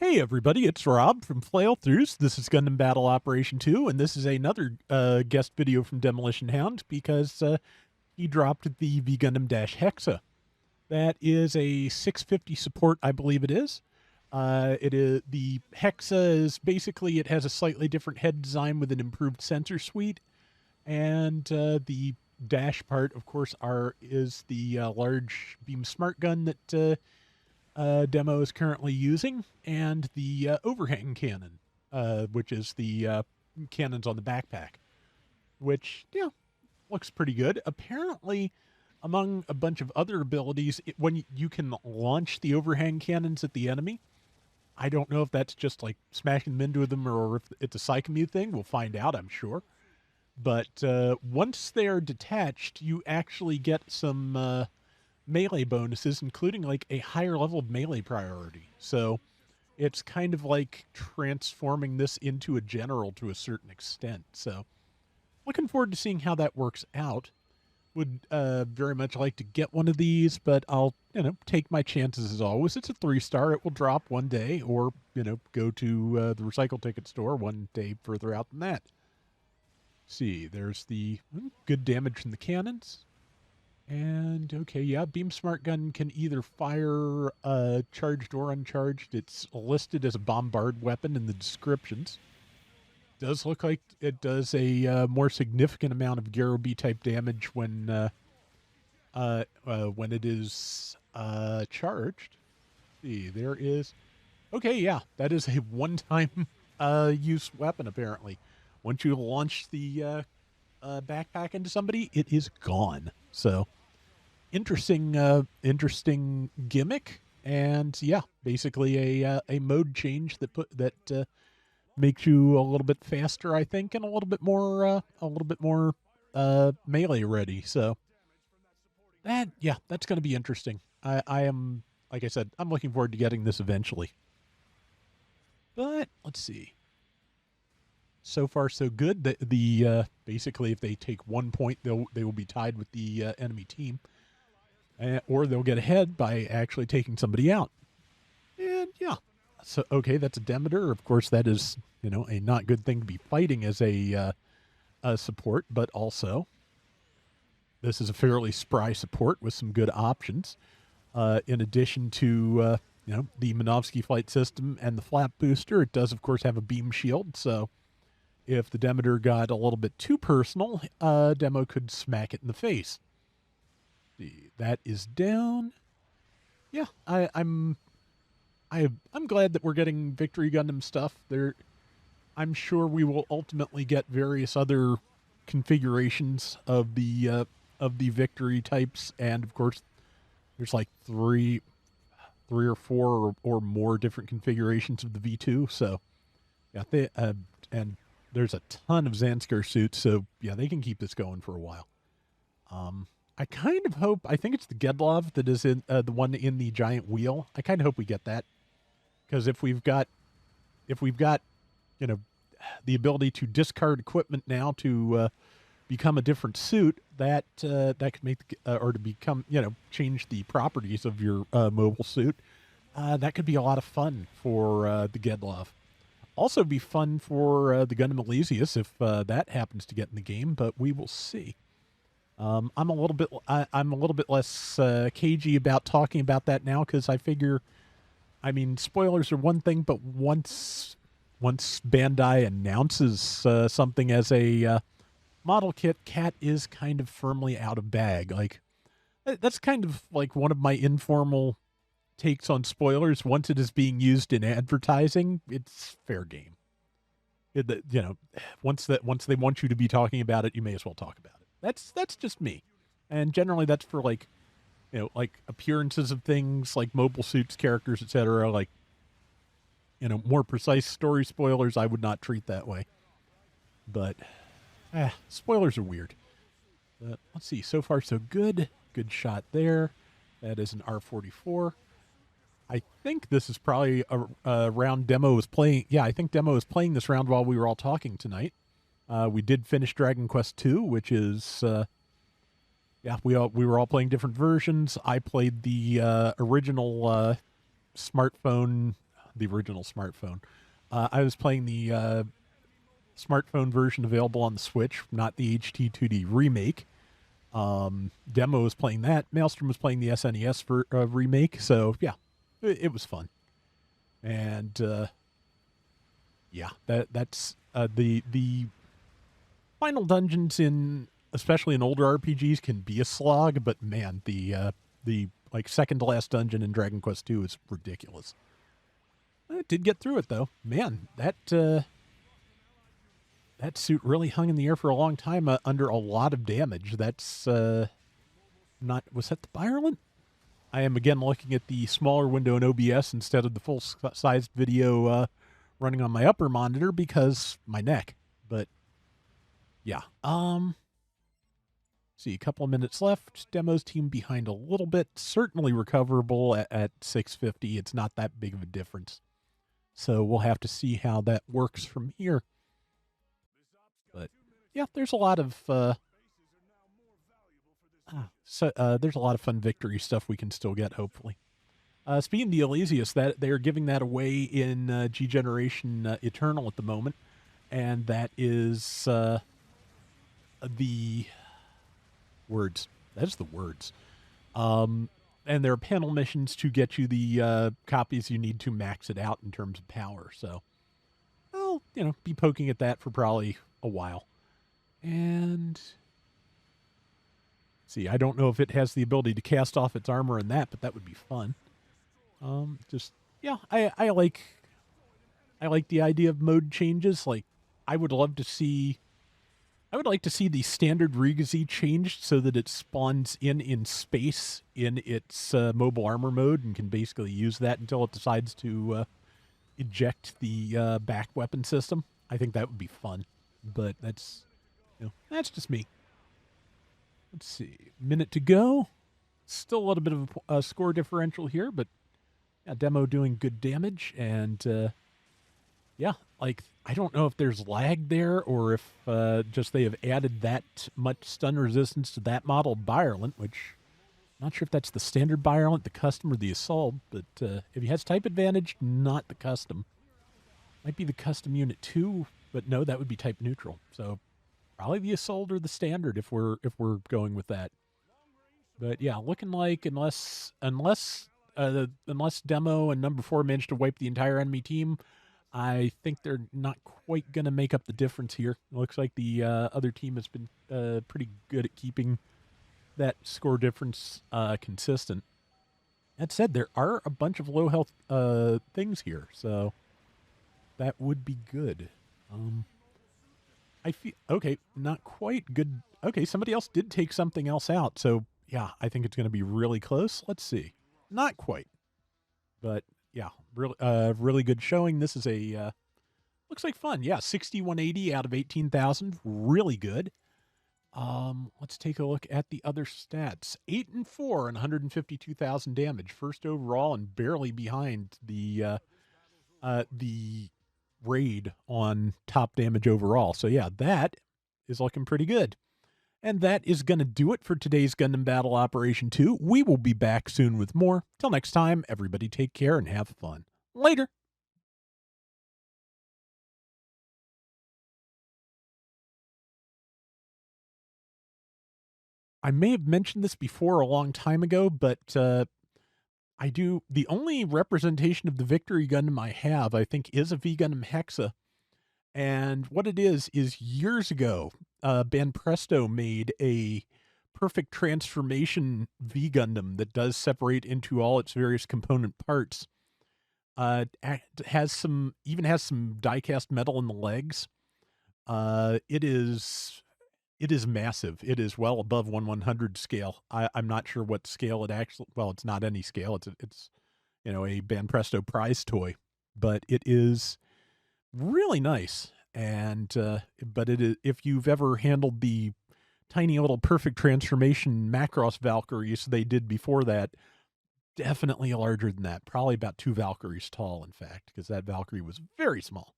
Hey everybody, it's Rob from Flailthroughs. This is Gundam Battle Operation 2, and this is another guest video from Demolition Hound because he dropped the V Gundam-Hexa. That is a 650 support, I believe it is. It is the Hexa is basically, it has a slightly different head design with an improved sensor suite, and the dash part, of course, is the large beam smart gun that Demo is currently using, and the overhang cannon, which is the cannons on the backpack, which, looks pretty good. Apparently, among a bunch of other abilities, when you can launch the overhang cannons at the enemy, I don't know if that's just like smashing them into them or if it's a Psychomute thing. We'll find out, I'm sure. But once they're detached, you actually get some melee bonuses, including like a higher level of melee priority. So it's kind of like transforming this into a general to a certain extent. So looking forward to seeing how that works out. Would very much like to get one of these, but I'll, take my chances as always. It's a 3-star. It will drop one day or, go to the recycle ticket store one day further out than that. See, there's the good damage from the cannons. And, okay, yeah, Beam Smart Gun can either fire charged or uncharged. It's listed as a bombard weapon in the descriptions. Does look like it does a more significant amount of Garo B-type damage when it is charged. Let's see, there is... Okay, yeah, that is a one-time use weapon, apparently. Once you launch the backpack into somebody, it is gone. So, interesting gimmick, and yeah, basically a mode change that makes you a little bit faster, I think, and a little bit more melee ready. So that's going to be interesting. I am, like I said, I'm looking forward to getting this eventually. But let's see. So far, so good. The basically, if they take 1 point, they will be tied with the enemy team, or they'll get ahead by actually taking somebody out. And yeah, so okay, that's a Demeter. Of course, that is a not good thing to be fighting as a support, but also this is a fairly spry support with some good options. In addition to the Minovsky flight system and the flap booster, it does of course have a beam shield, so if the Demeter got a little bit too personal, Demo could smack it in the face. That is down. Yeah, I'm glad that we're getting Victory Gundam stuff. I'm sure we will ultimately get various other configurations of the Victory types, and of course, there's like three or four or more different configurations of the V2. So, yeah, and there's a ton of Zanskar suits, so yeah, they can keep this going for a while. I kind of hope, I think it's the Gedlov that is in the one in the giant wheel. I kind of hope we get that, because if we've got the ability to discard equipment now to become a different suit, that could make or to become change the properties of your mobile suit. That could be a lot of fun for the Gedlov. Also be fun for the Gundam Elysius if that happens to get in the game, but we will see. I'm a little bit less cagey about talking about that now, because I figure, spoilers are one thing, but once Bandai announces something as a model kit, Cat is kind of firmly out of bag. Like, that's kind of like one of my informal takes on spoilers. Once it is being used in advertising, it's fair game. Once they want you to be talking about it, you may as well talk about it. That's just me, and generally that's for like appearances of things like mobile suits, characters, etc. Like more precise story spoilers, I would not treat that way. But spoilers are weird. But let's see. So far, so good. Good shot there. That is an R44. I think this is probably a round Demo was playing. Yeah, I think Demo was playing this round while we were all talking tonight. We did finish Dragon Quest II, which is, we were all playing different versions. I played the original smartphone the original smartphone. I was playing the smartphone version available on the Switch, not the HT2D remake. Demo was playing that. Maelstrom was playing the SNES for remake. So yeah, it was fun. And yeah, that's the final dungeons in, especially in older RPGs, can be a slog. But man, the like second to last dungeon in Dragon Quest II is ridiculous. I did get through it though. Man, that suit really hung in the air for a long time under a lot of damage. That's not, was that the Byerland? I am again looking at the smaller window in OBS instead of the full-sized video running on my upper monitor because my neck. But yeah, see, a couple of minutes left. Demo's team behind a little bit. Certainly recoverable at 650. It's not that big of a difference. So we'll have to see how that works from here. But yeah, there's a lot of there's a lot of fun victory stuff we can still get, hopefully. Speaking of the Elysius, that they are giving that away in G Generation Eternal at the moment, and that is the words. That is the words. And there are panel missions to get you the copies you need to max it out in terms of power. So I'll, be poking at that for probably a while. And see, I don't know if it has the ability to cast off its armor in that, but that would be fun. I like the idea of mode changes. Like, I would like to see the standard Rigazi changed so that it spawns in space in its mobile armor mode and can basically use that until it decides to eject the back weapon system. I think that would be fun, but that's just me. Let's see, minute to go. Still a little bit of a score differential here, but yeah, demo doing good damage, and yeah, like, I don't know if there's lag there or if just they have added that much stun resistance to that model Byerlant, which I'm not sure if that's the standard Byerlant, the custom, or the assault, but if he has type advantage, not the custom. Might be the custom unit too, but no, that would be type neutral. So probably the assault or the standard if we're going with that. But yeah, looking like unless Demo and number 4 manage to wipe the entire enemy team, I think they're not quite going to make up the difference here. It looks like the other team has been pretty good at keeping that score difference consistent. That said, there are a bunch of low health things here, so that would be good. I feel, okay, not quite good. Okay, somebody else did take something else out, so yeah, I think it's going to be really close. Let's see. Not quite, but yeah, really good showing. This is a, looks like fun. Yeah, 6180 out of 18,000. Really good. Let's take a look at the other stats. 8 and 4 and 152,000 damage. First overall and barely behind the raid on top damage overall. So yeah, that is looking pretty good. And that is going to do it for today's Gundam Battle Operation 2. We will be back soon with more. Till next time, everybody take care and have fun. Later. I may have mentioned this before a long time ago, but the only representation of the Victory Gundam I have, I think, is a V Gundam-Hexa. And what it is years ago, Banpresto made a perfect transformation V Gundam that does separate into all its various component parts. Has some die-cast metal in the legs. It is massive. It is well above 1/100 scale. I'm not sure what scale it actually. Well, it's not any scale. It's a Banpresto prize toy, but it is really nice. And but it is, if you've ever handled the tiny little perfect transformation Macross Valkyries they did before that, definitely larger than that. Probably about 2 Valkyries tall, in fact, because that Valkyrie was very small.